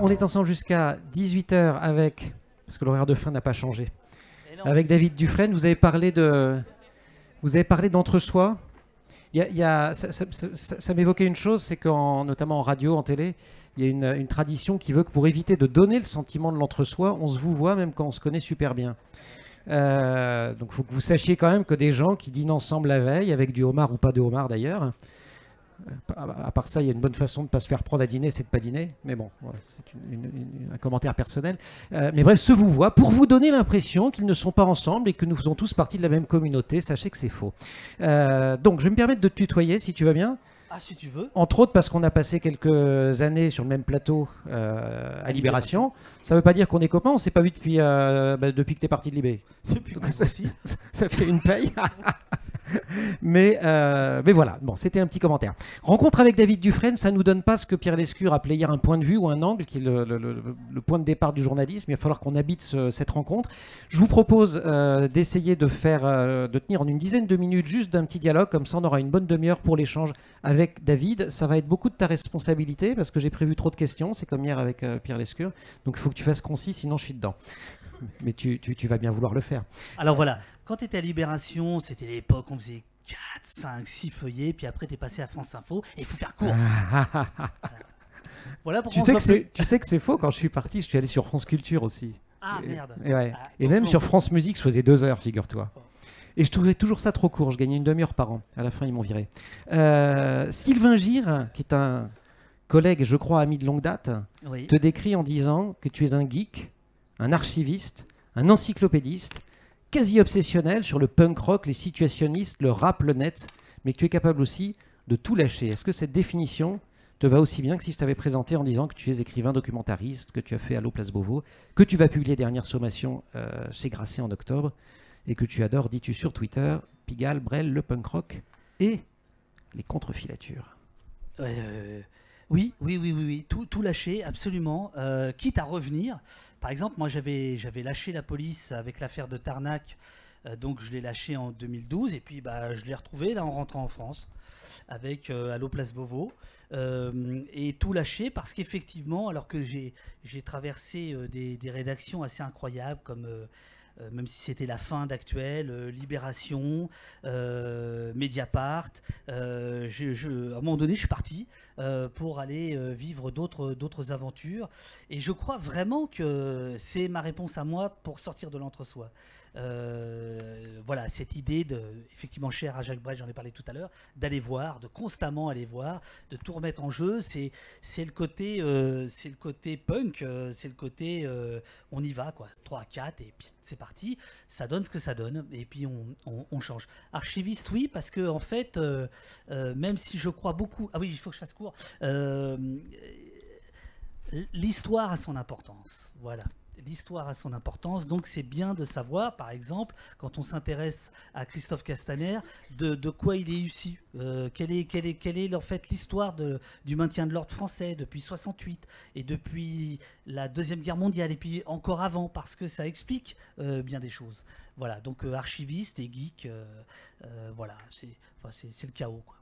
on est ensemble jusqu'à 18 h avec, parce que l'horaire de fin n'a pas changé, avec David Dufresne. Vous avez parlé d'entre-soi. Ça m'évoquait une chose, c'est notamment en radio, en télé, il y a une tradition qui veut que pour éviter de donner le sentiment de l'entre-soi, on se vouvoie même quand on se connaît super bien. Donc il faut que vous sachiez quand même que des gens qui dînent ensemble la veille, avec du homard ou pas de homard d'ailleurs, à part ça, il y a une bonne façon de ne pas se faire prendre à dîner, c'est de ne pas dîner. Mais bon, voilà, c'est un commentaire personnel. Mais bref, se vouvoient pour vous donner l'impression qu'ils ne sont pas ensemble et que nous faisons tous partie de la même communauté. Sachez que c'est faux. Donc, je vais me permettre de te tutoyer, si tu vas bien. Ah, si tu veux. Entre autres parce qu'on a passé quelques années sur le même plateau à Libération. Ça ne veut pas dire qu'on est copains, on ne s'est pas vu depuis que tu es parti de Libé. Ça fait une paye. mais voilà, bon, c'était un petit commentaire. Rencontre avec David Dufresne, ça ne nous donne pas ce que Pierre Lescure appelait hier un point de vue ou un angle, qui est le point de départ du journalisme. Il va falloir qu'on habite cette rencontre. Je vous propose d'essayer de tenir en une dizaine de minutes juste d'un petit dialogue, comme ça on aura une bonne demi-heure pour l'échange avec David. Ça va être beaucoup de ta responsabilité, parce que j'ai prévu trop de questions, c'est comme hier avec Pierre Lescure. Donc il faut que tu fasses concis, sinon je suis dedans. Mais tu vas bien vouloir le faire. Alors voilà, quand tu étais à Libération, c'était l'époque où on faisait 4, 5, 6 feuillets, puis après tu es passé à France Info, et il faut faire court. Voilà pourquoi tu sais que c'est faux, quand je suis parti, je suis allé sur France Culture aussi. Ah merde. Et même sur France Musique, je faisais 2 heures, figure-toi. Et je trouvais toujours ça trop court, je gagnais une demi-heure par an. À la fin, ils m'ont viré. Sylvain Gire, qui est un collègue, je crois, ami de longue date, te décrit en disant que tu es un geek, un archiviste, un encyclopédiste, quasi obsessionnel sur le punk rock, les situationnistes, le rap, le net, mais que tu es capable aussi de tout lâcher. Est-ce que cette définition te va aussi bien que si je t'avais présenté en disant que tu es écrivain documentariste, que tu as fait Allo Place Beauvau, que tu vas publier dernière sommation chez Grasset en octobre, et que tu adores, dis-tu sur Twitter, Pigalle, Brel, le punk rock et les contrefilatures. Oui, tout lâcher, absolument, quitte à revenir. Par exemple, moi j'avais lâché la police avec l'affaire de Tarnac, donc je l'ai lâché en 2012, et puis je l'ai retrouvé là en rentrant en France, avec Allo Place Beauvau, et tout lâché parce qu'effectivement, alors que j'ai traversé des rédactions assez incroyables comme... même si c'était la fin d'Actuel, Libération, Mediapart, à un moment donné, je suis parti pour aller vivre d'autres aventures. Et je crois vraiment que c'est ma réponse à moi pour sortir de l'entre-soi. Voilà, cette idée, effectivement chère à Jacques Brel, j'en ai parlé tout à l'heure, d'aller voir, de constamment aller voir, de tout remettre en jeu. C'est le côté punk, c'est le côté on y va, quoi. 3, 4 et puis c'est parti. Ça donne ce que ça donne et puis on change. Archiviste, oui, parce que en fait, même si je crois beaucoup... Ah oui, il faut que je fasse court. L'histoire a son importance, voilà. L'histoire a son importance, donc c'est bien de savoir, par exemple, quand on s'intéresse à Christophe Castaner, de quoi il est issu, quelle est en fait l'histoire du maintien de l'ordre français depuis 68 et depuis la Deuxième Guerre mondiale et puis encore avant, parce que ça explique bien des choses. Voilà, donc archiviste et geek, voilà, c'est le chaos, quoi.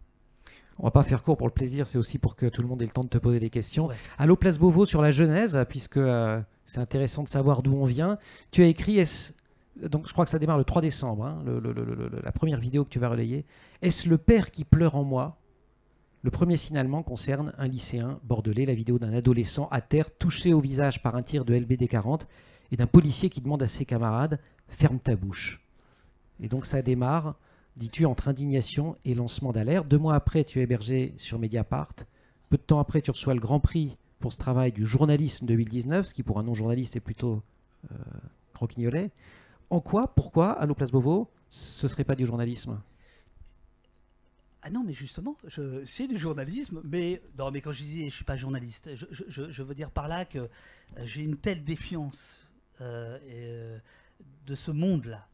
On va pas faire court pour le plaisir, c'est aussi pour que tout le monde ait le temps de te poser des questions. Ouais. Allo Place Beauvau sur la genèse, puisque c'est intéressant de savoir d'où on vient. Tu as écrit, donc je crois que ça démarre le 3 décembre, hein, la première vidéo que tu vas relayer. Est-ce le père qui pleure en moi? Le premier signalement concerne un lycéen bordelais, la vidéo d'un adolescent à terre touché au visage par un tir de LBD 40 et d'un policier qui demande à ses camarades « ferme ta bouche ». Et donc ça démarre, dis-tu, entre indignation et lancement d'alerte. 2 mois après, tu es hébergé sur Mediapart. Peu de temps après, tu reçois le Grand Prix pour ce travail du journalisme 2019, ce qui pour un non-journaliste est plutôt croquignolet. En quoi, pourquoi, Allo Place Beauvau, ce ne serait pas du journalisme? Ah non, mais justement, c'est du journalisme, mais quand je disais je suis pas journaliste, je veux dire par là que j'ai une telle défiance de ce monde-là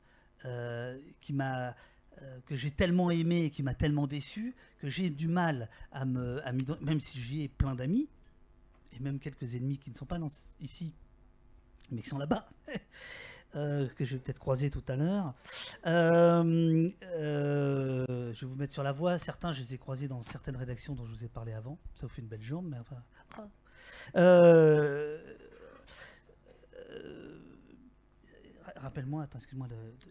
que j'ai tellement aimé et qui m'a tellement déçu que j'ai du mal à même si j'y ai plein d'amis et même quelques ennemis qui ne sont pas ici mais qui sont là-bas que je vais peut-être croiser tout à l'heure. Je vais vous mettre sur la voie. Certains, je les ai croisés dans certaines rédactions dont je vous ai parlé avant. Ça vous fait une belle jambe, mais enfin... Euh, Rappelle-moi, attends, excuse-moi,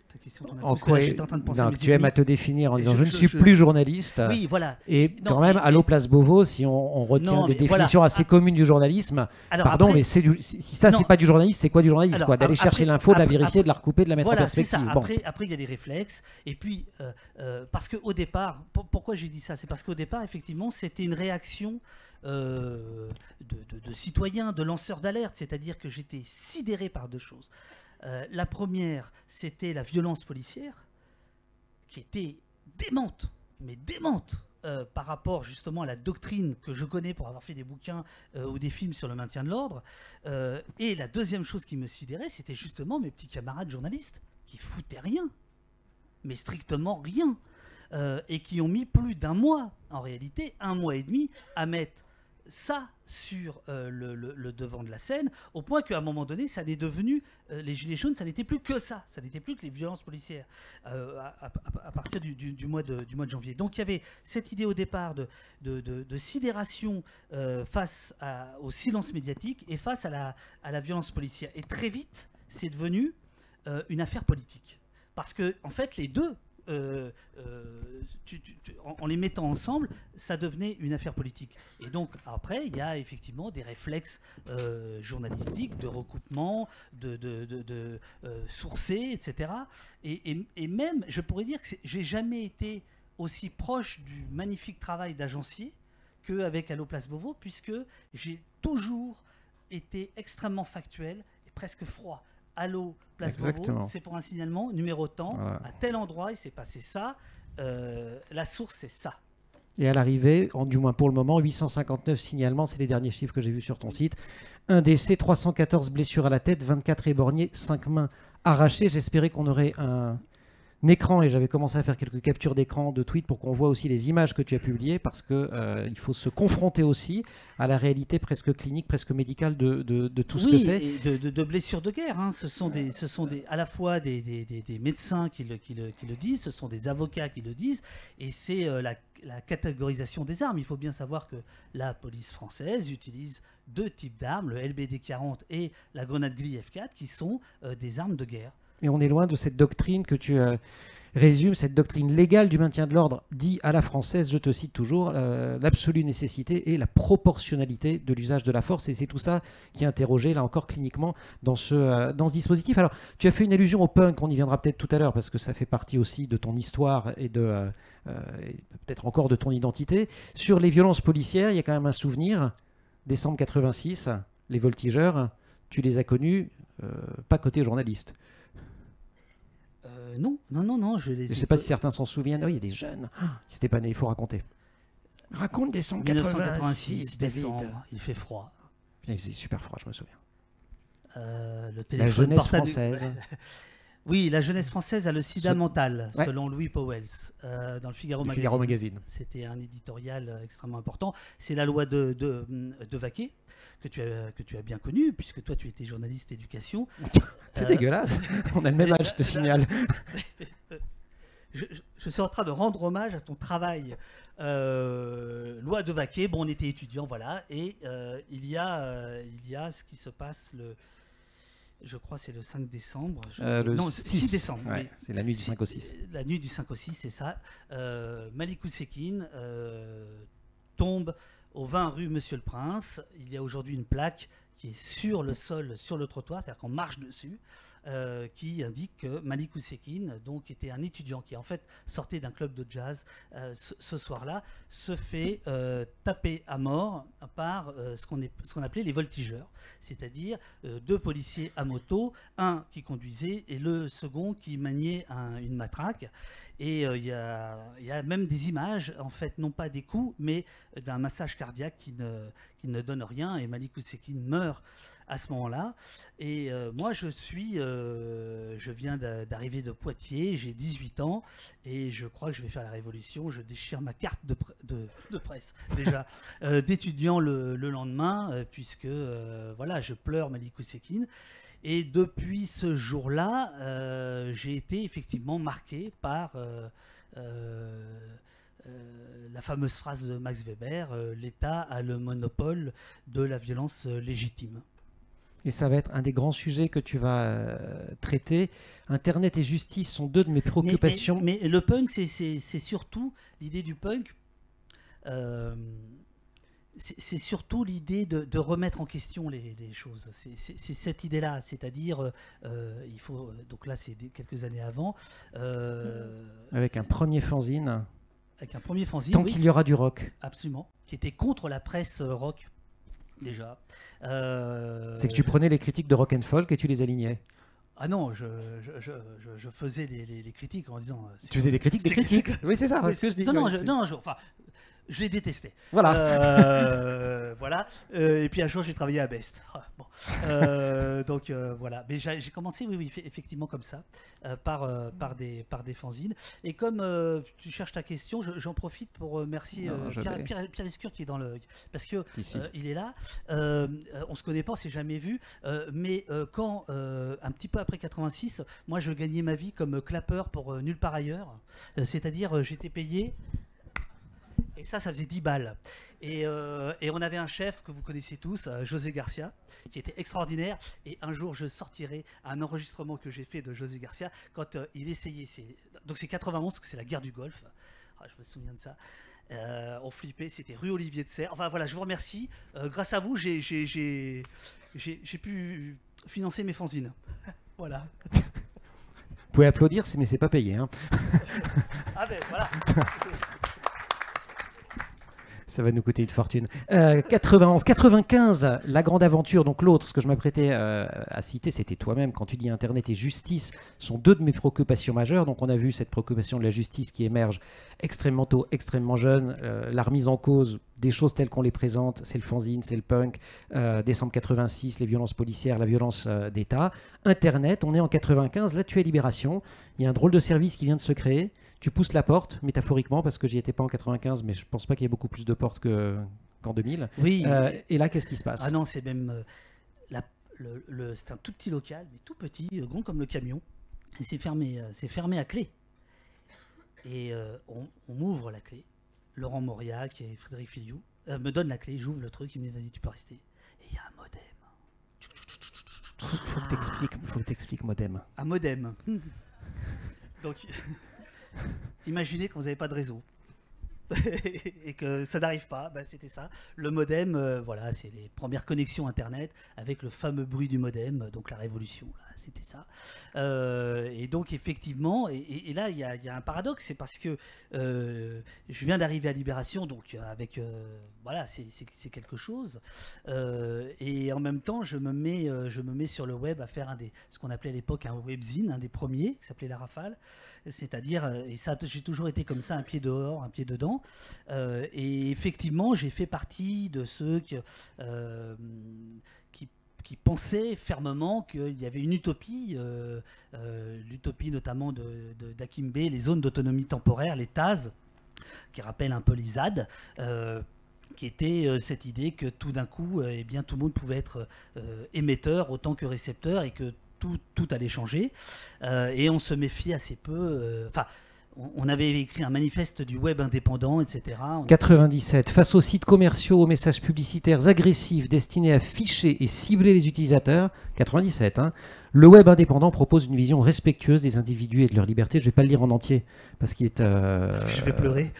ta question. En quoi j'étais en train de penser à mes tu aimes à te définir en disant je ne suis je- plus journaliste. Oui, voilà. Et Non, quand même, mais- Allo Place Beauvau, si on retient Non, des mais voilà. définitions assez communes du journalisme, Alors, pardon, après- mais si ça, Non. c'est pas du journalisme, c'est quoi du journalisme Alors, quoi? D'aller après- chercher l'info, de la après- vérifier, de la recouper, de la mettre en Voilà, c'est ça. perspective. Bon. Après, il y a des réflexes. Et puis, parce qu'au départ, pourquoi j'ai dit ça? C'est parce qu'au départ, effectivement, c'était une réaction de citoyens, de lanceurs d'alerte. C'est-à-dire que j'étais sidéré par deux choses. La première, c'était la violence policière, qui était démente, mais démente. Par rapport justement à la doctrine que je connais pour avoir fait des bouquins ou des films sur le maintien de l'ordre. Et la deuxième chose qui me sidérait, c'était justement mes petits camarades journalistes qui foutaient rien, mais strictement rien, et qui ont mis plus d'un mois, en réalité 1 mois et demi, à mettre ça sur le devant de la scène, au point qu'à un moment donné, ça n'est devenu, les Gilets jaunes, ça n'était plus que ça n'était plus que les violences policières à partir du mois de janvier. Donc il y avait cette idée au départ de sidération face au silence médiatique et face à la violence policière. Et très vite, c'est devenu une affaire politique. Parce que, en fait, les deux, en les mettant ensemble, ça devenait une affaire politique. Et donc après, il y a effectivement des réflexes journalistiques, de recoupement, de sourcer, etc. Et même, je pourrais dire que j'ai jamais été aussi proche du magnifique travail d'agencier qu'avec Allo Place Beauvau, puisque j'ai toujours été extrêmement factuel et presque froid. Allo Place Beauvau, c'est pour un signalement numéro tant, voilà. À tel endroit il s'est passé ça, la source c'est ça. Et à l'arrivée, du moins pour le moment, 859 signalements, c'est les derniers chiffres que j'ai vus sur ton site. 1 décès, 314 blessures à la tête, 24 éborgnés, 5 mains arrachées. J'espérais qu'on aurait un écran et j'avais commencé à faire quelques captures d'écran de tweets pour qu'on voit aussi les images que tu as publiées parce que il faut se confronter aussi à la réalité presque clinique, presque médicale de tout ce que c'est. Oui, de blessures de guerre. Hein. Ce sont à la fois des médecins qui le disent, ce sont des avocats qui le disent, et c'est la catégorisation des armes. Il faut bien savoir que la police française utilise 2 types d'armes, le LBD 40 et la grenade Gli F4, qui sont des armes de guerre. Et on est loin de cette doctrine que tu résumes, cette doctrine légale du maintien de l'ordre, dit à la française, je te cite toujours, l'absolue nécessité et la proportionnalité de l'usage de la force. Et c'est tout ça qui est interrogé, là encore, cliniquement, dans ce dispositif. Alors, tu as fait une allusion au punk, on y viendra peut-être tout à l'heure, parce que ça fait partie aussi de ton histoire et peut-être encore de ton identité. Sur les violences policières, il y a quand même un souvenir, décembre 86, les voltigeurs, tu les as connus, pas côté journaliste. Non. Je ne sais pas si certains s'en souviennent. Oui, il y a des jeunes. Ils n'étaient pas nés, il faut raconter. Raconte décembre 1986, décembre, il fait froid. Il faisait super froid, je me souviens. Le téléphone la jeunesse portable... française. Oui, la jeunesse française a le sida mental, selon Louis Pauwels, dans le Figaro Magazine. C'était un éditorial extrêmement important. C'est la loi de Vaquet, que tu as bien connue, puisque toi, tu étais journaliste éducation. C'est dégueulasse. On a le même âge, je te signale. Je suis en train de rendre hommage à ton travail. Loi de Vaquet, bon, on était étudiants, voilà, et il y a ce qui se passe je crois que c'est le 5 décembre. Non, 6 décembre. Ouais, c'est la nuit du 5 au 6. La nuit du 5 au 6, c'est ça. Malik Oussekine tombe au 20 rue Monsieur le Prince. Il y a aujourd'hui une plaque qui est sur le sol, sur le trottoir, c'est-à-dire qu'on marche dessus, qui indique que Malik Oussekine, donc, était un étudiant qui en fait sortait d'un club de jazz ce soir-là, se fait taper à mort par ce qu'on appelait les voltigeurs, c'est-à-dire 2 policiers à moto, un qui conduisait et le second qui maniait une matraque. Et il y a même des images, en fait, non pas des coups, mais d'un massage cardiaque qui ne donne rien, et Malik Oussekine meurt à ce moment-là. Et moi, je viens d'arriver de Poitiers, j'ai 18 ans, et je crois que je vais faire la révolution. Je déchire ma carte de presse, déjà, d'étudiant le lendemain, puisque, voilà, je pleure Malik Oussekine. Et depuis ce jour-là, j'ai été effectivement marqué par la la fameuse phrase de Max Weber, l'État a le monopole de la violence légitime. Et ça va être un des grands sujets que tu vas traiter. Internet et justice sont deux de mes préoccupations. Mais le punk, c'est surtout l'idée du punk. C'est surtout l'idée de remettre en question les choses. C'est cette idée-là, c'est-à-dire, il faut. Donc là, c'est quelques années avant. Avec un premier fanzine. Avec un premier fanzine. Tant qu'il y aura du rock. Absolument. Qui était contre la presse rock. Déjà. C'est que tu prenais les critiques de rock and folk et tu les alignais. Ah non, je faisais les critiques en disant. Tu faisais des critiques des critiques. Oui, c'est ça. Oui, ce que je dis. Enfin, je les détestais. Voilà. Voilà. Et puis un jour, j'ai travaillé à Best. Bon. Donc voilà. Mais j'ai commencé, oui, effectivement comme ça, par des fanzines. Et comme tu cherches ta question, j'en profite pour remercier Pierre Lescure qui est dans le, parce que il est là. On se connaît pas, on s'est jamais vu. Mais quand un petit peu après 86, moi je gagnais ma vie comme clapeur pour nulle part ailleurs. C'est-à-dire j'étais payé. Et ça faisait 10 balles. Et on avait un chef que vous connaissez tous, José Garcia, qui était extraordinaire. Et un jour, je sortirai un enregistrement que j'ai fait de José Garcia quand il essayait. Donc c'est 91, c'est la guerre du Golfe. Ah, je me souviens de ça. On flippait, c'était rue Olivier de Serres. Enfin voilà, je vous remercie. Grâce à vous, j'ai pu financer mes fanzines. Voilà. Vous pouvez applaudir, mais c'est pas payé. Hein. Ah ben voilà. Ça va nous coûter une fortune. 91, 95, la grande aventure, donc l'autre, ce que je m'apprêtais à citer, c'était toi-même, quand tu dis Internet et justice, sont deux de mes préoccupations majeures. Donc on a vu cette préoccupation de la justice qui émerge extrêmement tôt, extrêmement jeune, la remise en cause des choses telles qu'on les présente, c'est le fanzine, c'est le punk, décembre 86, les violences policières, la violence d'État. Internet, on est en 95, là tu es Libération, il y a un drôle de service qui vient de se créer. Tu pousses la porte, métaphoriquement, parce que j'y étais pas en 95, mais je pense pas qu'il y ait beaucoup plus de portes qu'en 2000. Oui. Et là, qu'est-ce qui se passe? Ah non, c'est même... c'est un tout petit local, mais tout petit, grand comme le camion. Et c'est fermé à clé. Et on m'ouvre la clé. Laurent Mauriac et Frédéric Filiou me donnent la clé, j'ouvre le truc, ils me disent vas-y, tu peux rester. Et il y a un modem. Faut que t'expliques modem. Un modem. Donc... Imaginez quand vous n'avez pas de réseau et que ça n'arrive pas, ben c'était ça. Le modem, voilà, c'est les premières connexions Internet avec le fameux bruit du modem, donc la révolution, là, c'était ça. Et donc effectivement, et là il y a un paradoxe, c'est parce que je viens d'arriver à Libération, donc avec, voilà, c'est quelque chose. Et en même temps, je me mets sur le web à faire ce qu'on appelait à l'époque un webzine, un des premiers, qui s'appelait La Rafale. C'est-à-dire, et ça, j'ai toujours été comme ça, un pied dehors, un pied dedans. Et effectivement, j'ai fait partie de ceux qui pensaient fermement qu'il y avait une utopie, l'utopie notamment d'Akimbe, les zones d'autonomie temporaire, les TAZ, qui rappellent un peu les ZAD. Qui était cette idée que tout d'un coup, eh bien, tout le monde pouvait être émetteur autant que récepteur et que tout allait changer. Et on se méfiait assez peu. Enfin, on avait écrit un manifeste du web indépendant, etc. 97. Face aux sites commerciaux, aux messages publicitaires agressifs destinés à ficher et cibler les utilisateurs, 97, hein, le web indépendant propose une vision respectueuse des individus et de leur liberté. Je ne vais pas le lire en entier parce qu'il est... Parce que je vais pleurer.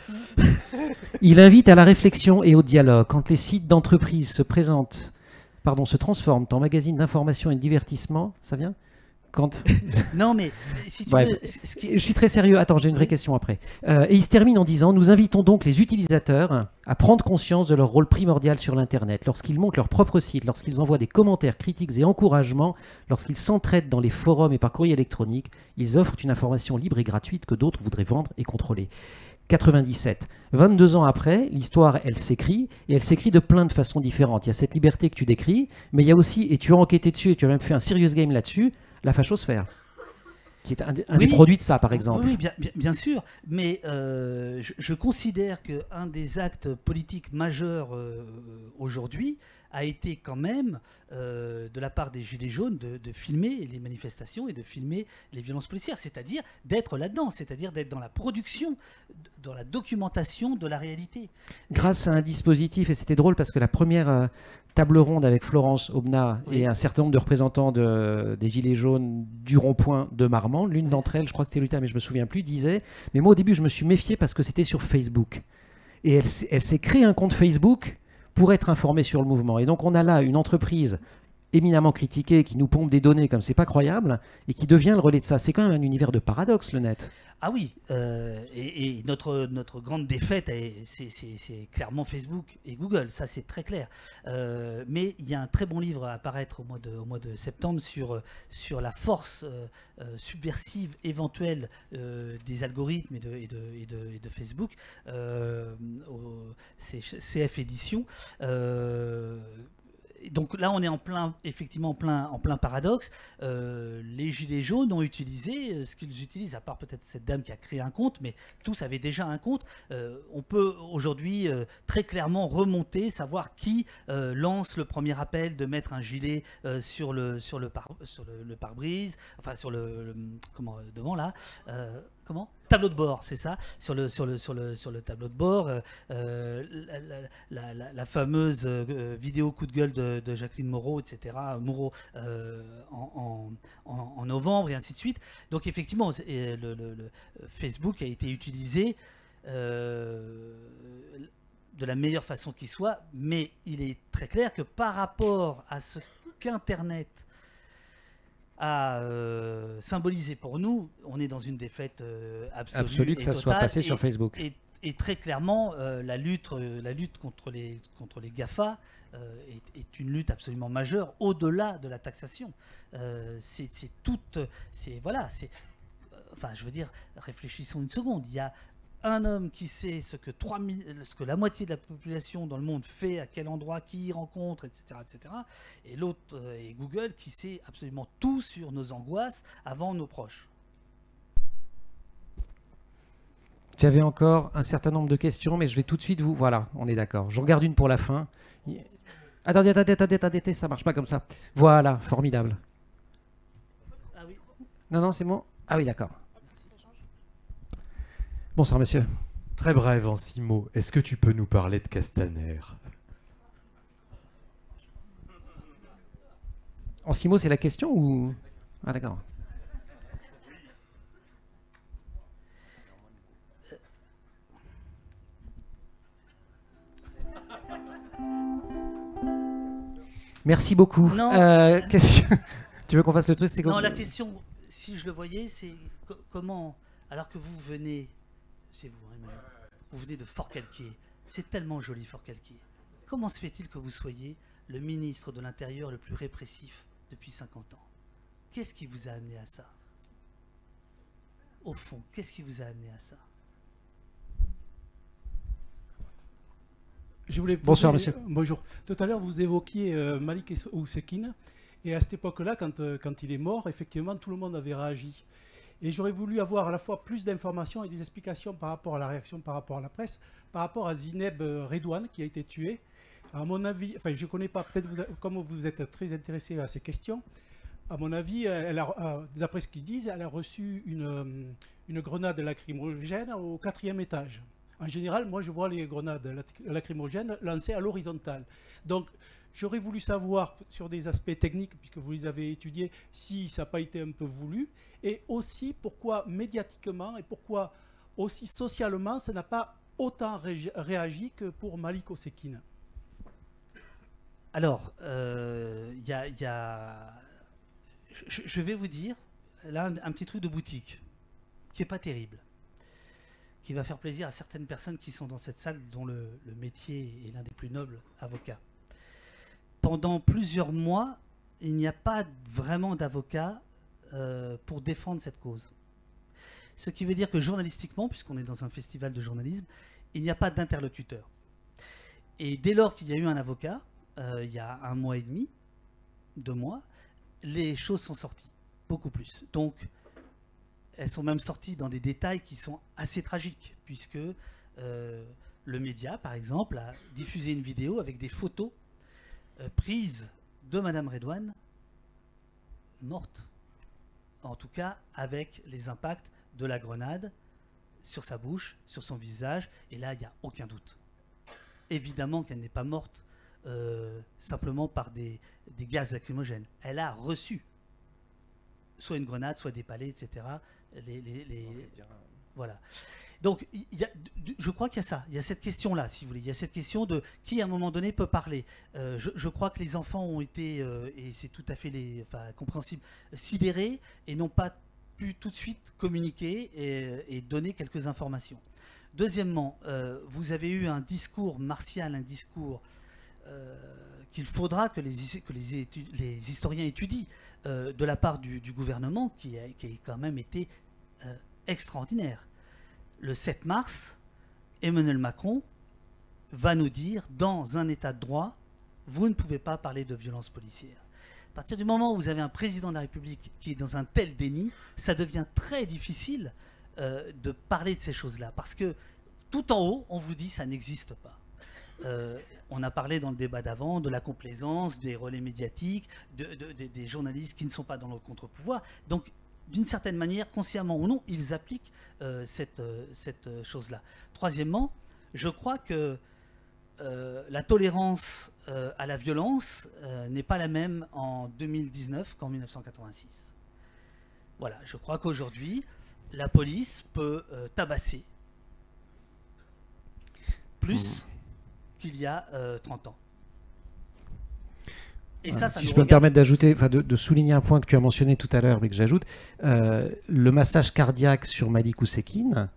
Il invite à la réflexion et au dialogue. Quand les sites d'entreprise se transforment en magazines d'information et de divertissement, ça vient Non, mais si tu Bref. veux... Je suis très sérieux. Attends, j'ai une vraie question après. Et il se termine en disant « Nous invitons donc les utilisateurs à prendre conscience de leur rôle primordial sur l'Internet. Lorsqu'ils montent leur propre site, lorsqu'ils envoient des commentaires, critiques et encouragements, lorsqu'ils s'entraident dans les forums et par courrier électronique, ils offrent une information libre et gratuite que d'autres voudraient vendre et contrôler. » 97. 22 ans après, l'histoire, elle s'écrit, et elle s'écrit de plein de façons différentes. Il y a cette liberté que tu décris, mais il y a aussi, et tu as enquêté dessus, et tu as même fait un serious game là-dessus, la fachosphère, qui est un des produits de ça, par exemple. Oui, bien sûr, mais je considère qu'un des actes politiques majeurs aujourd'hui a été quand même, de la part des Gilets jaunes, de filmer les manifestations et de filmer les violences policières, c'est-à-dire d'être là-dedans, c'est-à-dire d'être dans la production, dans la documentation de la réalité. Grâce à un dispositif, et c'était drôle parce que la première table ronde avec Florence Aubenas Oui. et un certain nombre de représentants des Gilets jaunes du rond-point de Marmande, l'une d'entre elles, je crois que c'était Luther, mais je me souviens plus, disait, mais moi au début je me suis méfié parce que c'était sur Facebook. Et elle s'est créé un compte Facebook pour être informée sur le mouvement. Et donc on a là une entreprise éminemment critiquée qui nous pompe des données comme c'est pas croyable et qui devient le relais de ça. C'est quand même un univers de paradoxe, le net. Ah oui, et notre grande défaite, c'est clairement Facebook et Google, ça c'est très clair. Mais il y a un très bon livre à apparaître au mois de septembre sur la force subversive éventuelle des algorithmes et de Facebook. C'est CF Édition. Donc là, on est effectivement en plein paradoxe. Les Gilets jaunes ont utilisé ce qu'ils utilisent, à part peut-être cette dame qui a créé un compte, mais tous avaient déjà un compte. On peut aujourd'hui très clairement remonter, savoir qui lance le premier appel de mettre un gilet sur le pare-brise, enfin comment devant là. Comment tableau de bord, c'est ça, sur le tableau de bord, la fameuse vidéo coup de gueule de Jacqueline Moreau, etc. Moreau en novembre et ainsi de suite. Donc effectivement, le Facebook a été utilisé de la meilleure façon qui soit, mais il est très clair que par rapport à ce qu'Internet a symbolisé pour nous, on est dans une défaite absolue que et ça soit totale, passé sur Facebook. Et très clairement, la lutte contre les GAFA est une lutte absolument majeure, au-delà de la taxation. Enfin, je veux dire, réfléchissons une seconde. Il y a un homme qui sait ce que la moitié de la population dans le monde fait, à quel endroit, qui y rencontre, etc., etc. Et l'autre est Google qui sait absolument tout sur nos angoisses avant nos proches. J'avais encore un certain nombre de questions, mais je vais tout de suite vous... Voilà, on est d'accord. Je regarde une pour la fin. Attendez, ça marche pas comme ça. Voilà, formidable. Ah oui. Non, c'est bon. Ah oui, d'accord. Bonsoir, monsieur. Très bref, en 6 mots, est-ce que tu peux nous parler de Castaner? En 6 mots, c'est la question ou... Ah, d'accord. Merci beaucoup. Non. Question... Tu veux qu'on fasse le truc, c'est Non, la question, si je le voyais, c'est comment, alors que vous venez, c'est vous, hein, imagine, vous venez de Fort-Calquier, c'est tellement joli Fort-Calquier. Comment se fait-il que vous soyez le ministre de l'Intérieur le plus répressif depuis 50 ans? Qu'est-ce qui vous a amené à ça? Au fond, qu'est-ce qui vous a amené à ça? Bonsoir, monsieur. Bonjour. Tout à l'heure, vous évoquiez Malik Oussekine. Et à cette époque-là, quand il est mort, effectivement, tout le monde avait réagi. Et j'aurais voulu avoir à la fois plus d'informations et des explications par rapport à la réaction, par rapport à la presse, par rapport à Zineb Redouane, qui a été tuée. À mon avis, enfin, je ne connais pas, peut-être comme vous êtes très intéressé à ces questions, à mon avis, d'après ce qu'ils disent, elle a reçu une grenade lacrymogène au 4e étage. En général, moi, je vois les grenades lacrymogènes lancées à l'horizontale. Donc, j'aurais voulu savoir sur des aspects techniques, puisque vous les avez étudiés, si ça n'a pas été un peu voulu, et aussi pourquoi médiatiquement et pourquoi aussi socialement, ça n'a pas autant réagi que pour Malik Oussekine. Alors, je vais vous dire, là, un petit truc de boutique, qui n'est pas terrible, qui va faire plaisir à certaines personnes qui sont dans cette salle, dont le métier est l'un des plus nobles, avocat. Pendant plusieurs mois, il n'y a pas vraiment d'avocat pour défendre cette cause. Ce qui veut dire que journalistiquement, puisqu'on est dans un festival de journalisme, il n'y a pas d'interlocuteur. Et dès lors qu'il y a eu un avocat, il y a 1 mois et demi, 2 mois, les choses sont sorties, beaucoup plus. Donc, elles sont même sorties dans des détails qui sont assez tragiques, puisque le média, par exemple, a diffusé une vidéo avec des photos prise de Madame Redouane, morte. En tout cas, avec les impacts de la grenade sur sa bouche, sur son visage. Et là, il n'y a aucun doute. Évidemment qu'elle n'est pas morte simplement par des gaz lacrymogènes. Elle a reçu soit une grenade, soit des palets, etc. Voilà. Donc, je crois qu'il y a ça. Il y a cette question-là, si vous voulez. Il y a cette question de qui, à un moment donné, peut parler. Je crois que les enfants ont été, et c'est tout à fait compréhensible, sidérés et n'ont pas pu tout de suite communiquer et donner quelques informations. Deuxièmement, vous avez eu un discours martial, un discours qu'il faudra que les historiens étudient de la part du gouvernement, qui a quand même été extraordinaire. Le 7 mars, Emmanuel Macron va nous dire, dans un état de droit, vous ne pouvez pas parler de violence policière. À partir du moment où vous avez un président de la République qui est dans un tel déni, ça devient très difficile de parler de ces choses-là. Parce que tout en haut, on vous dit ça n'existe pas. On a parlé dans le débat d'avant de la complaisance, des relais médiatiques, des journalistes qui ne sont pas dans le contre-pouvoir. Donc, d'une certaine manière, consciemment ou non, ils appliquent cette chose-là. Troisièmement, je crois que la tolérance à la violence n'est pas la même en 2019 qu'en 1986. Voilà, je crois qu'aujourd'hui, la police peut tabasser plus qu'il y a 30 ans. Et ça si je peux me permettre d'ajouter, de souligner un point que tu as mentionné tout à l'heure, mais que j'ajoute, le massage cardiaque sur Malik Oussekine,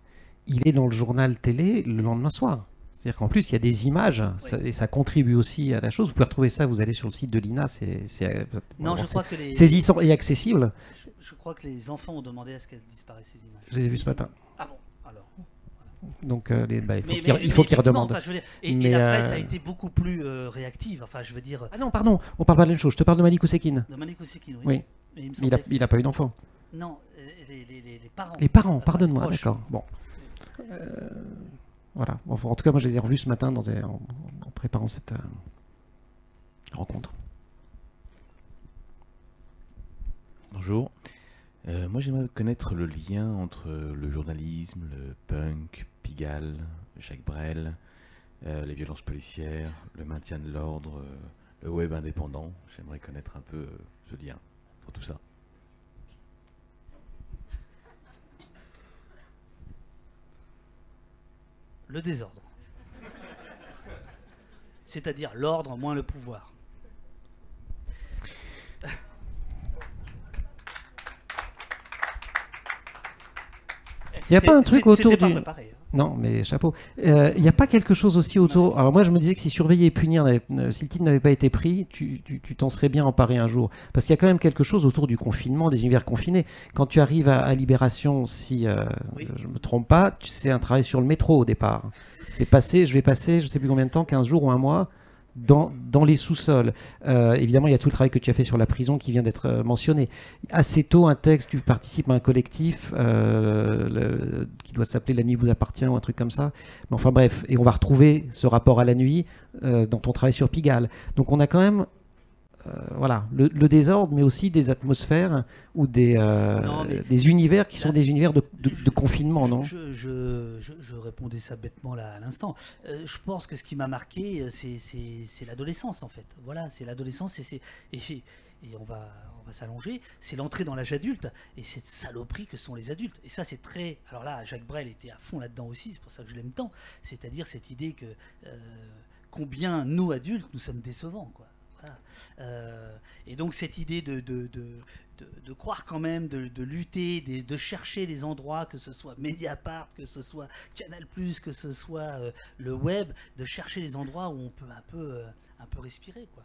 il est dans le journal télé le lendemain soir. C'est-à-dire qu'en plus, il y a des images, et ça contribue aussi à la chose. Vous pouvez retrouver ça, vous allez sur le site de l'INA, non, je crois que saisissant et accessible. Je crois que les enfants ont demandé à ce qu'elles disparaissent, ces images. Je les ai vues ce matin. Ah bon, alors. Donc, il faut qu'ils redemandent. Enfin, et la presse a été beaucoup plus réactive. Enfin, je veux dire. Ah non, pardon, on parle pas de la même chose. Je te parle de Malik Oussekine. De Malik Oussekine, oui. Mais il a pas eu d'enfant. Non, les parents. Les parents, pardonne-moi, d'accord. Bon. Voilà. Enfin, en tout cas, moi, je les ai revus ce matin en préparant cette rencontre. Bonjour. Moi, j'aimerais connaître le lien entre le journalisme, le punk, Pigalle, Jacques Brel, les violences policières, le maintien de l'ordre, le web indépendant. J'aimerais connaître un peu ce lien pour tout ça. Le désordre. C'est-à-dire l'ordre moins le pouvoir. Il n'y a pas un truc autour du... Préparé, hein. Non, mais chapeau. Il n'y a pas quelque chose aussi autour... Alors moi, je me disais que si surveiller et punir, si le titre n'avait pas été pris, tu t'en serais bien emparé un jour. Parce qu'il y a quand même quelque chose autour du confinement, des univers confinés. Quand tu arrives à Libération, si je ne me trompe pas, c'est un travail sur le métro au départ. Je vais passer, je ne sais plus combien de temps, 15 jours ou un mois, dans les sous-sols. Évidemment, il y a tout le travail que tu as fait sur la prison qui vient d'être mentionné. Assez tôt, un texte, tu participes à un collectif qui doit s'appeler « La nuit vous appartient » ou un truc comme ça. Mais enfin bref, et on va retrouver ce rapport à la nuit dans ton travail sur Pigalle. Donc on a quand même le désordre, mais aussi des atmosphères ou des univers qui sont des univers de confinement, non ? Je répondais ça bêtement là à l'instant. Je pense que ce qui m'a marqué, c'est l'adolescence en fait. Voilà, c'est l'adolescence et on va s'allonger. C'est l'entrée dans l'âge adulte et cette saloperie que sont les adultes. Et ça, c'est très. Alors là, Jacques Brel était à fond là-dedans aussi. C'est pour ça que je l'aime tant. C'est-à-dire cette idée que combien nous adultes nous sommes décevants, quoi. Et donc cette idée de croire quand même, de lutter, de chercher les endroits, que ce soit Mediapart, que ce soit Canal+, que ce soit le web, de chercher les endroits où on peut un peu respirer, quoi.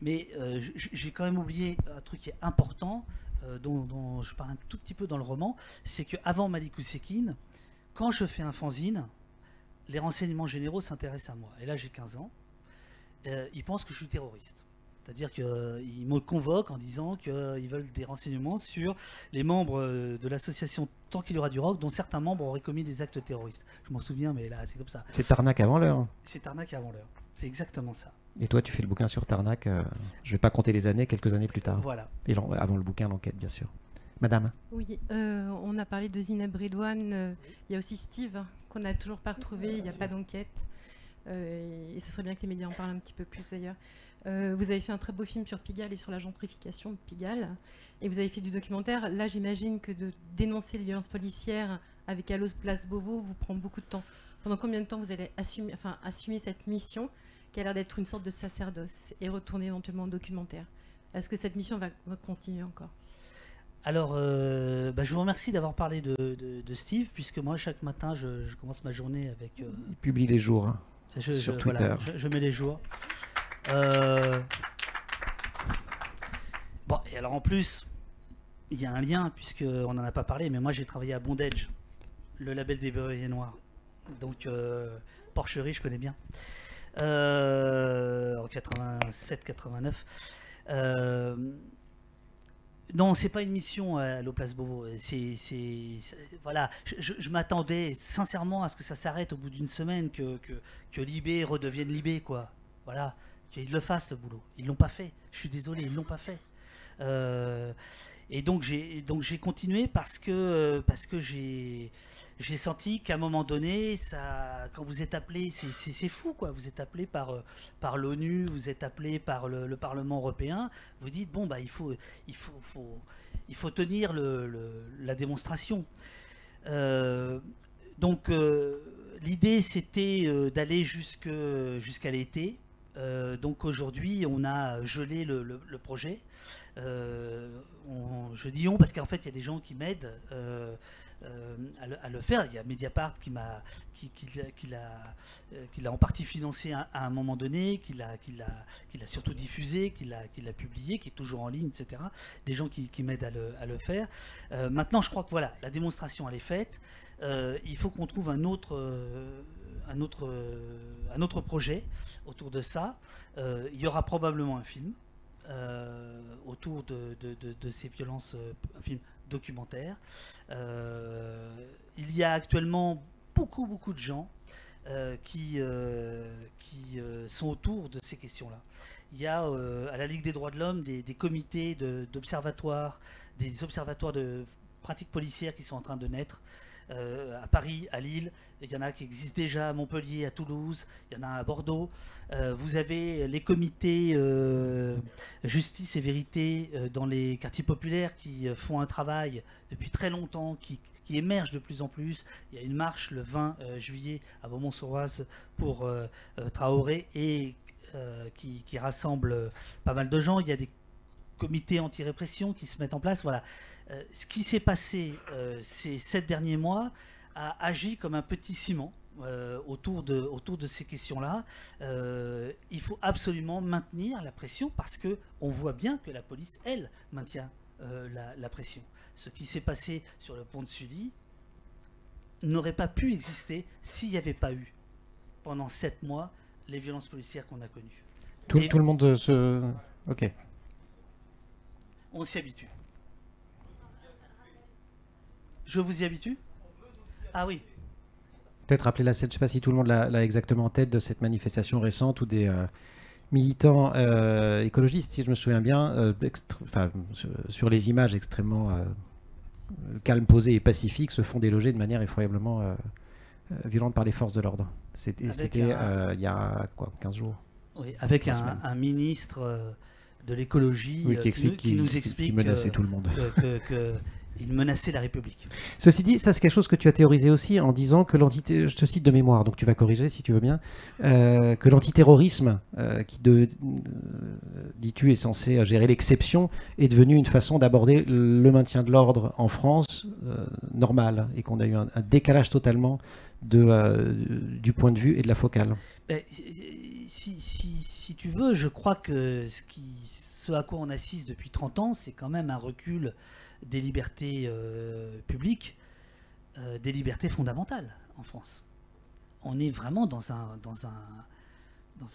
Mais j'ai quand même oublié un truc qui est important, dont je parle un tout petit peu dans le roman, c'est qu'avant Malik Oussekine, quand je fais un fanzine, les renseignements généraux s'intéressent à moi. Et là j'ai 15 ans. Ils pensent que je suis terroriste. C'est-à-dire qu'ils me convoquent en disant qu'ils veulent des renseignements sur les membres de l'association Tant qu'il y aura du rock, dont certains membres auraient commis des actes terroristes. Je m'en souviens, mais là, c'est comme ça. C'est arnaque avant l'heure. C'est arnaque avant l'heure. C'est exactement ça. Et toi, tu fais le bouquin sur Tarnac, je vais pas compter les années, quelques années plus tard. Voilà. Et avant le bouquin, l'enquête, bien sûr. Madame. Oui, on a parlé de Zineb Redouane. Il y a aussi Steve, qu'on n'a toujours pas retrouvé. Il n'y a pas d'enquête. Et ce serait bien que les médias en parlent un petit peu plus d'ailleurs. Vous avez fait un très beau film sur Pigalle et sur la gentrification de Pigalle. Et vous avez fait du documentaire. Là, j'imagine que de dénoncer les violences policières avec Allos Place Beauvau vous prend beaucoup de temps. Pendant combien de temps vous allez assumer cette mission qui a l'air d'être une sorte de sacerdoce et retourner éventuellement au documentaire? Est-ce que cette mission va continuer encore? Alors, je vous remercie d'avoir parlé de Steve, puisque moi, chaque matin, je commence ma journée avec... Il publie les jours hein, sur Twitter. Voilà, je mets les jours. Bon, et alors en plus, il y a un lien, puisqu'on n'en a pas parlé, mais moi, j'ai travaillé à Bondage, le label des Berruyers Noirs. Donc, Porcherie, je connais bien. En 87-89. Non, c'est pas une mission à l'Oplace Beauvau. Voilà, je m'attendais sincèrement à ce que ça s'arrête au bout d'une semaine, que Libé redevienne Libé, quoi. Voilà, qu'ils le fassent le boulot. Ils l'ont pas fait. Je suis désolé, ils l'ont pas fait. Et donc j'ai continué parce que j'ai senti qu'à un moment donné, quand vous êtes appelé, c'est fou, quoi. Vous êtes appelé par l'ONU, vous êtes appelé par le Parlement européen. Vous dites bon bah il faut tenir la démonstration. Donc l'idée c'était d'aller jusqu'à l'été. Donc aujourd'hui on a gelé le projet. Je dis on parce qu'en fait il y a des gens qui m'aident. À le faire. Il y a Mediapart qui l'a en partie financé à un moment donné, qui l'a surtout diffusé, qui l'a publié, qui est toujours en ligne, etc. Des gens qui m'aident à le faire. Maintenant, je crois que voilà, la démonstration elle est faite. Il faut qu'on trouve un autre projet autour de ça. Il y aura probablement un film autour de ces violences, un film documentaire. Il y a actuellement beaucoup de gens qui sont autour de ces questions-là. Il y a à la Ligue des droits de l'homme des comités d'observatoires, des observatoires de pratiques policières qui sont en train de naître. À Paris, à Lille, il y en a qui existent déjà à Montpellier, à Toulouse, il y en a à Bordeaux. Vous avez les comités justice et vérité dans les quartiers populaires qui font un travail depuis très longtemps, qui émerge de plus en plus. Il y a une marche le 20 juillet à Beaumont-sur-Oise pour Traoré et qui rassemble pas mal de gens. Il y a des comités anti-répression qui se mettent en place. Voilà. Ce qui s'est passé ces 7 derniers mois a agi comme un petit ciment autour de ces questions-là. Il faut absolument maintenir la pression parce qu'on voit bien que la police, elle, maintient la pression. Ce qui s'est passé sur le pont de Sully n'aurait pas pu exister s'il n'y avait pas eu, pendant 7 mois, les violences policières qu'on a connues. Tout le monde se... Ok. On s'y habitue. Je vous y habitue? Ah oui. Peut-être rappeler la scène, je ne sais pas si tout le monde l'a exactement en tête de cette manifestation récente où des militants écologistes, si je me souviens bien, sur les images extrêmement calmes, posées et pacifiques, se font déloger de manière effroyablement violente par les forces de l'ordre. C'était il y a quoi, 15 jours. Oui, avec un ministre de l'écologie qui nous explique qu'il menaçait tout le monde. Il menaçait la République. Ceci dit, ça c'est quelque chose que tu as théorisé aussi en disant que je te cite de mémoire, donc tu vas corriger si tu veux bien, que l'antiterrorisme, qui dis-tu est censé gérer l'exception, est devenu une façon d'aborder le maintien de l'ordre en France normal, et qu'on a eu un décalage totalement du point de vue et de la focale. Si tu veux, je crois que ce à quoi on assiste depuis 30 ans, c'est quand même un recul des libertés publiques, des libertés fondamentales en France. On est vraiment dans un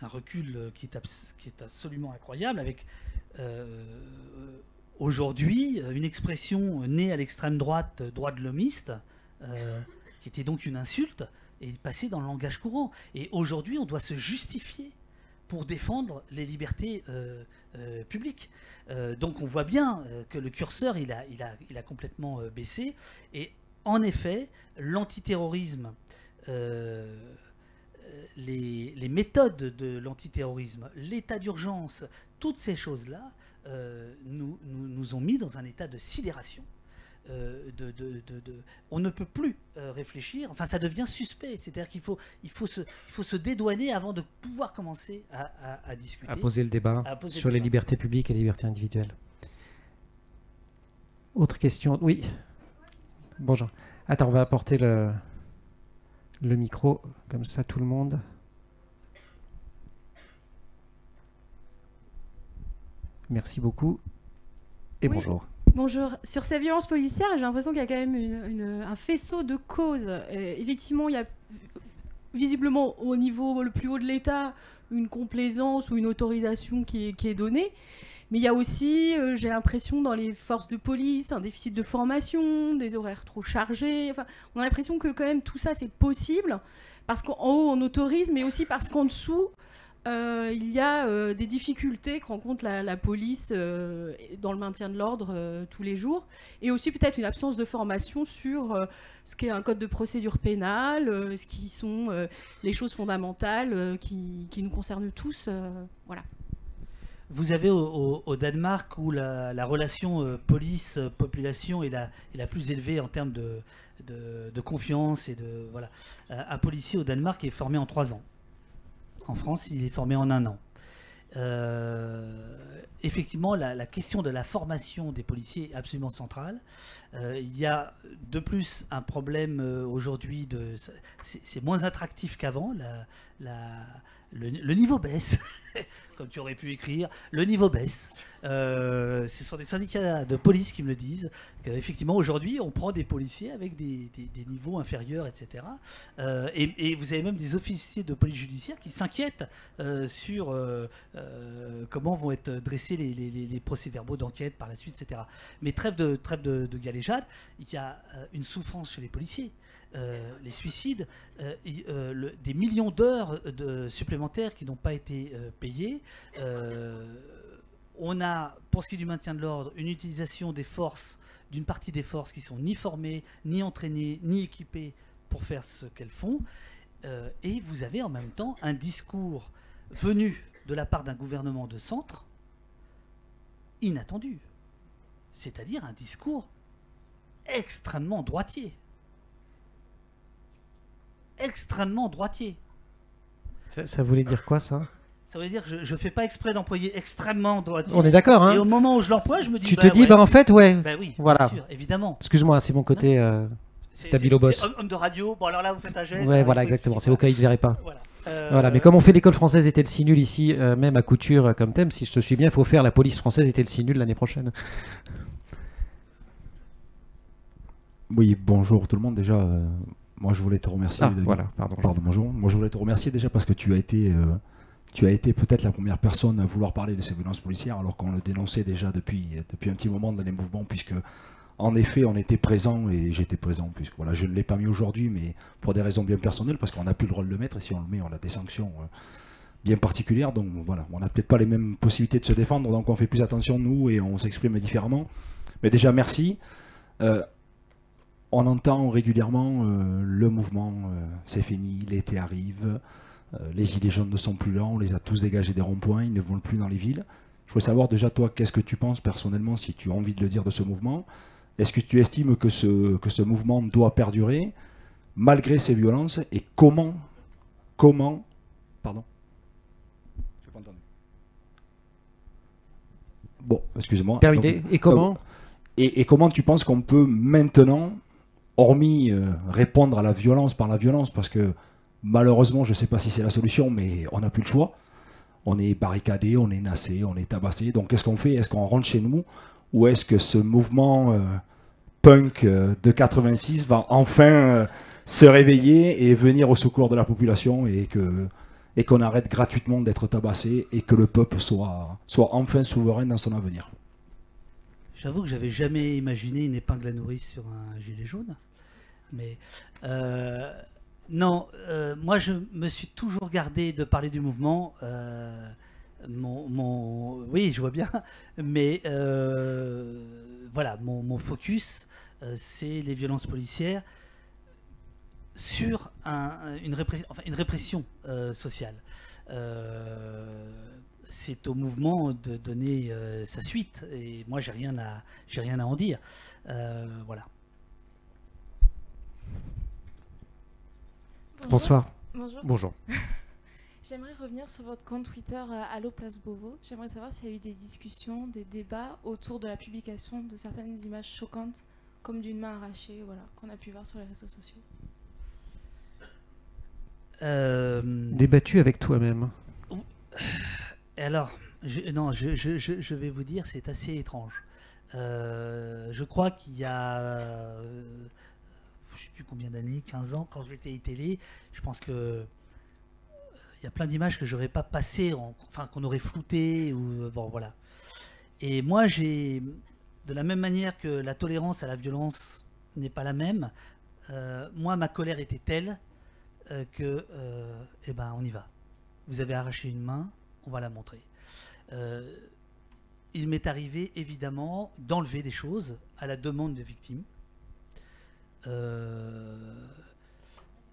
recul qui est absolument incroyable, avec aujourd'hui une expression née à l'extrême droite, droit de l'homiste, qui était donc une insulte, est passée dans le langage courant. Et aujourd'hui, on doit se justifier pour défendre les libertés publiques. Donc on voit bien que le curseur il a complètement baissé. Et en effet, l'antiterrorisme, les méthodes de l'antiterrorisme, l'état d'urgence, toutes ces choses-là nous ont mis dans un état de sidération. On ne peut plus réfléchir, enfin ça devient suspect, c'est-à-dire qu'il faut se dédouaner avant de pouvoir commencer à discuter. À poser le débat sur les libertés publiques et les libertés individuelles. Autre question? Oui. Bonjour. Attends, on va apporter le micro, comme ça tout le monde. Merci beaucoup. Et oui. Bonjour. Bonjour. Sur ces violences policières, j'ai l'impression qu'il y a quand même un faisceau de causes. Effectivement, il y a visiblement au niveau le plus haut de l'État une complaisance ou une autorisation qui est donnée. Mais il y a aussi, j'ai l'impression, dans les forces de police, un déficit de formation, des horaires trop chargés. Enfin, on a l'impression que quand même tout ça, c'est possible. Parce qu'en haut, on autorise, mais aussi parce qu'en dessous, il y a des difficultés que rencontre la police dans le maintien de l'ordre tous les jours, et aussi peut-être une absence de formation sur ce qu'est un code de procédure pénale, ce qui sont les choses fondamentales qui nous concernent tous. Voilà. Vous avez au Danemark, où la relation police-population est la plus élevée en termes de confiance, et voilà. Un policier au Danemark est formé en 3 ans. En France, il est formé en 1 an. Effectivement, la question de la formation des policiers est absolument centrale. Il y a de plus un problème aujourd'hui, c'est moins attractif qu'avant. Le niveau baisse, comme tu aurais pu écrire, le niveau baisse. Ce sont des syndicats de police qui me le disent, qu'effectivement aujourd'hui on prend des policiers avec des niveaux inférieurs, etc. Et vous avez même des officiers de police judiciaire qui s'inquiètent sur comment vont être dressés les procès-verbaux d'enquête par la suite, etc. Mais trêve de galéjade, il y a une souffrance chez les policiers. Les suicides, des millions d'heures supplémentaires qui n'ont pas été payées. On a, pour ce qui est du maintien de l'ordre, une utilisation des forces, d'une partie des forces qui sont ni formées, ni entraînées, ni équipées pour faire ce qu'elles font. Et vous avez en même temps un discours venu de la part d'un gouvernement de centre inattendu. C'est-à-dire un discours extrêmement droitier. Extrêmement droitier. Ça voulait dire quoi, ça? Ça veut dire que je fais pas exprès d'employer extrêmement droitier. On est d'accord, hein? Et au moment où je l'emploie, je me dis... Tu te dis, en fait, ouais. Bah oui, voilà. bien sûr, évidemment. Excuse-moi, c'est mon côté stabilo boss. C'est homme de radio. Bon, alors là, vous faites un geste. Ouais, voilà, exactement. C'est au cas où il ne verrait pas. Voilà. Voilà, mais comme on fait l'école française était le si nul ici, même à Couture comme thème, si je te suis bien, il faut faire la police française était le si nul l'année prochaine. Oui, bonjour tout le monde. Déjà, moi je voulais te remercier. Voilà, pardon. Bonjour. Moi je voulais te remercier déjà parce que tu as été peut-être la première personne à vouloir parler de ces violences policières, alors qu'on le dénonçait déjà depuis un petit moment dans les mouvements, puisque en effet on était présent et j'étais présent, puisque voilà, je ne l'ai pas mis aujourd'hui, mais pour des raisons bien personnelles, parce qu'on n'a plus le droit de le mettre, et si on le met, on a des sanctions bien particulières, donc voilà, on n'a peut-être pas les mêmes possibilités de se défendre, donc on fait plus attention nous et on s'exprime différemment. Mais déjà merci. On entend régulièrement le mouvement, c'est fini, l'été arrive, les gilets jaunes ne sont plus là, on les a tous dégagés des ronds-points, ils ne vont plus dans les villes. Je voudrais savoir déjà toi, qu'est-ce que tu penses personnellement, si tu as envie de le dire, de ce mouvement. Est-ce que tu estimes que ce mouvement doit perdurer malgré ces violences, et comment, pardon, j'ai pas entendu. Bon, excusez-moi. Terminé. Et comment et comment tu penses qu'on peut maintenant, hormis répondre à la violence par la violence, parce que malheureusement, je ne sais pas si c'est la solution, mais on n'a plus le choix. On est barricadé, on est nassé, on est tabassé. Donc qu'est-ce qu'on fait? Est-ce qu'on rentre chez nous? Ou est-ce que ce mouvement punk de 86 va enfin se réveiller et venir au secours de la population, et qu'on arrête gratuitement d'être tabassé, et que le peuple soit enfin souverain dans son avenir? J'avoue que j'avais jamais imaginé une épingle à nourrice sur un gilet jaune. Mais Non, moi je me suis toujours gardé de parler du mouvement. Oui, je vois bien, mais voilà, mon focus, c'est les violences policières sur une répression sociale. C'est au mouvement de donner sa suite, et moi j'ai rien à en dire. Voilà. Bonsoir. Bonjour. Bonjour. J'aimerais revenir sur votre compte Twitter Allo Place Beauvau. J'aimerais savoir s'il y a eu des discussions, des débats autour de la publication de certaines images choquantes, comme d'une main arrachée, voilà, qu'on a pu voir sur les réseaux sociaux. Débattu avec toi-même. Alors, je vais vous dire, c'est assez étrange. Je crois qu'il y a, je ne sais plus combien d'années, 15 ans, quand j'étais télé, je pense que il y a plein d'images que j'aurais pas passées, enfin qu'on aurait floutées, ou bon voilà. Et moi, de la même manière que la tolérance à la violence n'est pas la même, moi ma colère était telle que, eh ben, on y va. Vous avez arraché une main, on va la montrer. Il m'est arrivé évidemment d'enlever des choses à la demande des victimes.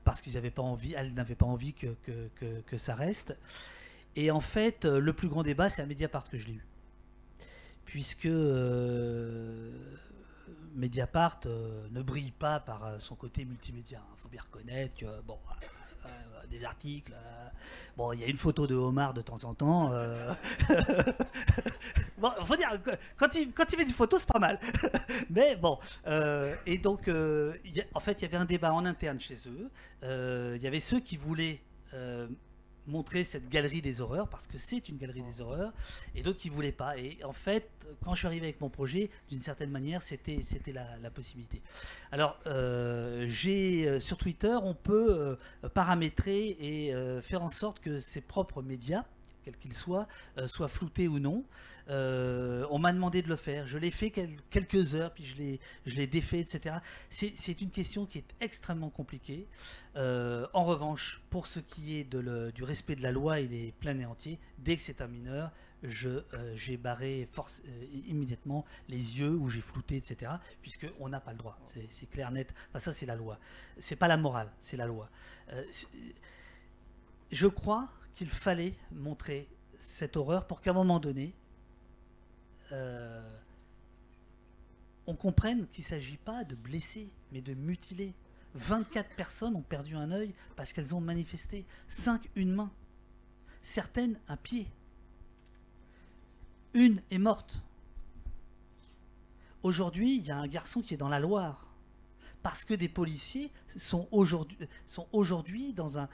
Parce qu'ils n'avaient pas envie, elles n'avaient pas envie que ça reste. Et en fait, le plus grand débat, c'est à Mediapart que je l'ai eu. Puisque Mediapart ne brille pas par son côté multimédia. Il faut bien reconnaître que, bon, des articles, bon, il y a une photo de homard de temps en temps. Bon, faut dire, quand il met une photo, c'est pas mal. Mais bon, et donc, en fait, il y avait un débat en interne chez eux. Il y avait ceux qui voulaient montrer cette galerie des horreurs, parce que c'est une galerie des horreurs, et d'autres qui ne voulaient pas. Et en fait, quand je suis arrivé avec mon projet, d'une certaine manière, c'était la possibilité. Alors, sur Twitter, on peut paramétrer et faire en sorte que ses propres médias, quels qu'ils soient floutés ou non. On m'a demandé de le faire. Je l'ai fait quelques heures, puis je l'ai défait, etc. C'est une question qui est extrêmement compliquée. En revanche, pour ce qui est du respect de la loi, il est plein et entier. Dès que c'est un mineur, j'ai barré immédiatement les yeux, ou j'ai flouté, etc. Puisqu'on n'a pas le droit. C'est clair, net. Enfin, ça, c'est la loi. C'est pas la morale, c'est la loi. Je crois qu'il fallait montrer cette horreur pour qu'à un moment donné, on comprenne qu'il ne s'agit pas de blesser, mais de mutiler. 24 personnes ont perdu un œil parce qu'elles ont manifesté. 5, une main. Certaines, un pied. Une est morte. Aujourd'hui, il y a un garçon qui est dans la Loire. Parce que des policiers sont aujourd'hui dans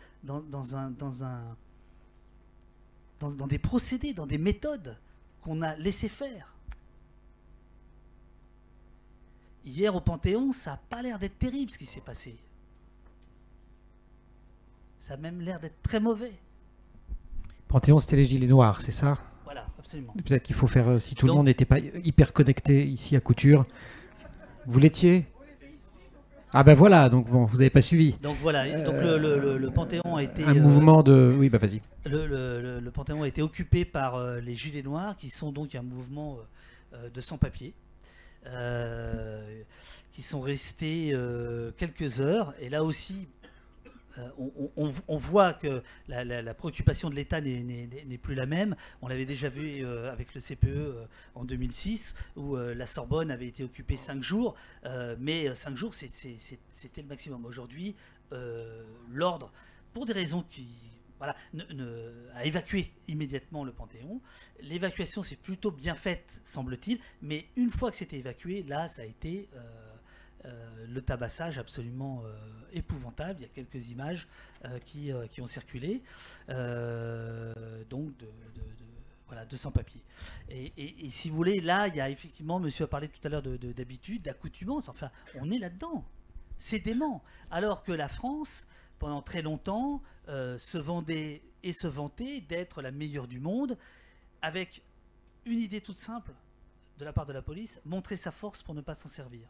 des procédés, dans des méthodes qu'on a laissé faire. Hier au Panthéon, ça n'a pas l'air d'être terrible ce qui s'est passé. Ça a même l'air d'être très mauvais. Panthéon, c'était les Gilets Noirs, c'est ça? Voilà, absolument. Peut-être qu'il faut faire, si tout le monde n'était pas hyper connecté ici à Couture. Vous l'étiez? Ah ben voilà, donc bon, vous n'avez pas suivi. Donc voilà, donc le Panthéon a été... Un mouvement de... Oui, bah vas-y. Le Panthéon a été occupé par les Gilets Noirs, qui sont donc un mouvement de sans-papiers, qui sont restés quelques heures. Et là aussi, on voit que la préoccupation de l'État n'est plus la même. On l'avait déjà vu avec le CPE en 2006, où la Sorbonne avait été occupée 5 jours, mais 5 jours c'était le maximum. Aujourd'hui, l'ordre, pour des raisons qui... Voilà, a évacué immédiatement le Panthéon. L'évacuation s'est plutôt bien faite, semble-t-il, mais une fois que c'était évacué, là, ça a été le tabassage absolument épouvantable. Il y a quelques images qui ont circulé, donc voilà, de sans-papiers. Et si vous voulez, là, il y a effectivement, monsieur a parlé tout à l'heure d'habitude, d'accoutumance, enfin, on est là-dedans. C'est dément. Alors que la France, pendant très longtemps, se vendait et se vantait d'être la meilleure du monde, avec une idée toute simple de la part de la police, montrer sa force pour ne pas s'en servir.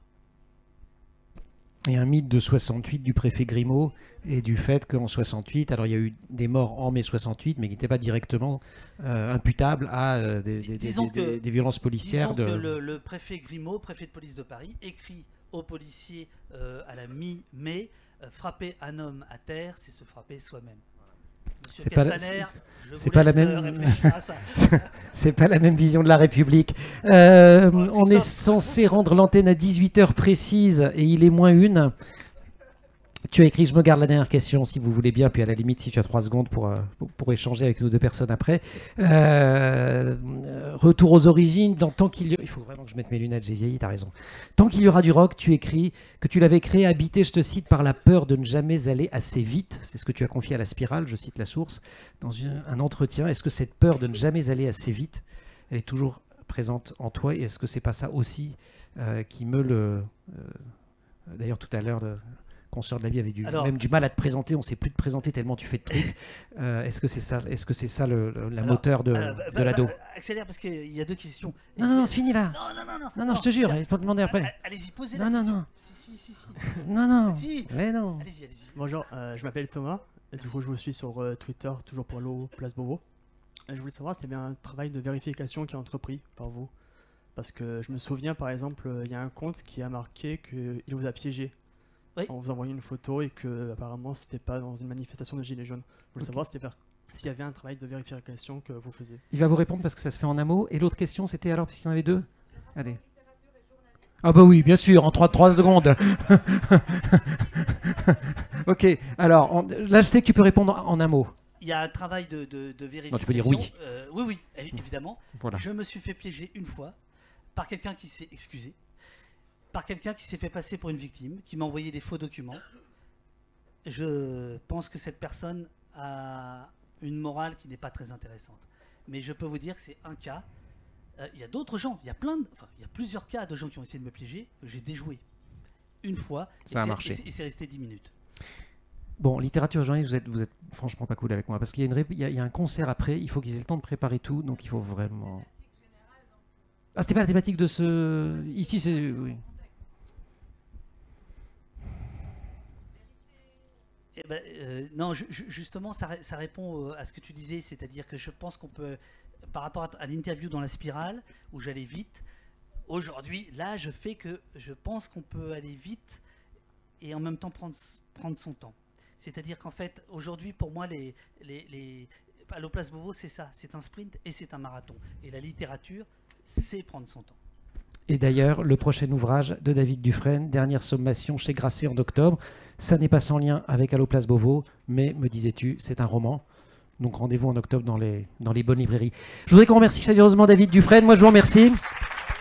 Et un mythe de 68 du préfet Grimaud et du fait qu'en 68, alors il y a eu des morts en mai 68, mais qui n'étaient pas directement imputables à des violences policières. Disons que le préfet Grimaud, préfet de police de Paris, écrit aux policiers à la mi-mai, frapper un homme à terre, c'est se frapper soi-même. Monsieur Castaner, c'est pas la même. C'est pas la même vision de la République. On est censé rendre l'antenne à 18h précise et il est moins une. Tu as écrit, je me garde la dernière question si vous voulez bien, puis à la limite si tu as 3 secondes pour échanger avec nos 2 personnes après. Retour aux origines, il faut vraiment que je mette mes lunettes, j'ai vieilli, t'as raison. Tant qu'il y aura du rock, tu écris que tu l'avais créé habité, je te cite, par la peur de ne jamais aller assez vite. C'est ce que tu as confié à La Spirale, je cite la source, dans un entretien. Est-ce que cette peur de ne jamais aller assez vite, elle est toujours présente en toi, et est-ce que c'est pas ça aussi qui me le... D'ailleurs tout à l'heure... Consoeur de la vie avait même du mal à te présenter, on ne sait plus te présenter tellement tu fais de trucs. Est-ce que c'est ça la moteur de l'ado? Accélère parce qu'il y a 2 questions. Non, c'est fini là. Non, je te jure, il faut te demander après. Allez-y, posez la question. Non. Si. Mais non. Allez-y. Bonjour, je m'appelle Thomas, et du coup je vous suis sur Twitter, toujours pour Allo Place Beauvau. Je voulais savoir s'il y avait un travail de vérification qui est entrepris par vous. Parce que je me souviens par exemple, il y a un compte qui a marqué qu'il vous a piégé. Oui. En vous envoyant une photo et que apparemment c'était pas dans une manifestation de Gilets jaunes. Je voulais savoir s'il y avait un travail de vérification que vous faisiez. Il va vous répondre parce que ça se fait en un mot. Et l'autre question c'était alors, puisqu'il y en avait 2. Allez. Ah bah oui, bien sûr, en 3 secondes. Ok, alors là je sais que tu peux répondre en un mot. Il y a un travail de vérification. Non, tu peux dire oui. Oui, évidemment. Voilà. Je me suis fait piéger une fois par quelqu'un qui s'est excusé. Par quelqu'un qui s'est fait passer pour une victime, qui m'a envoyé des faux documents. Je pense que cette personne a une morale qui n'est pas très intéressante. Mais je peux vous dire que c'est un cas. Il y a d'autres gens, il y a plusieurs cas de gens qui ont essayé de me piéger, que j'ai déjoué une fois. Ça a marché. Et c'est resté 10 minutes. Bon, littérature et journalisme, vous êtes franchement pas cool avec moi, parce qu'il y a un concert après, il faut qu'ils aient le temps de préparer tout, donc il faut vraiment... Ah, c'était pas la thématique de ce... Ici, c'est... Oui. Non, justement, ça répond à ce que tu disais, c'est-à-dire que je pense qu'on peut, par rapport à l'interview dans La Spirale, où j'allais vite, aujourd'hui, là, je pense qu'on peut aller vite et en même temps prendre son temps. C'est-à-dire qu'en fait, aujourd'hui, pour moi, Allo Place Beauvau, c'est ça, c'est un sprint et c'est un marathon. Et la littérature, c'est prendre son temps. Et d'ailleurs, le prochain ouvrage de David Dufresne, Dernière sommation chez Grasset en octobre, ça n'est pas sans lien avec Allo Place Beauvau, mais me disais-tu, c'est un roman. Donc rendez-vous en octobre dans les bonnes librairies. Je voudrais qu'on remercie chaleureusement David Dufresne. Moi, je vous remercie.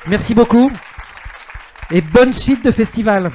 Merci beaucoup. Et bonne suite de festival.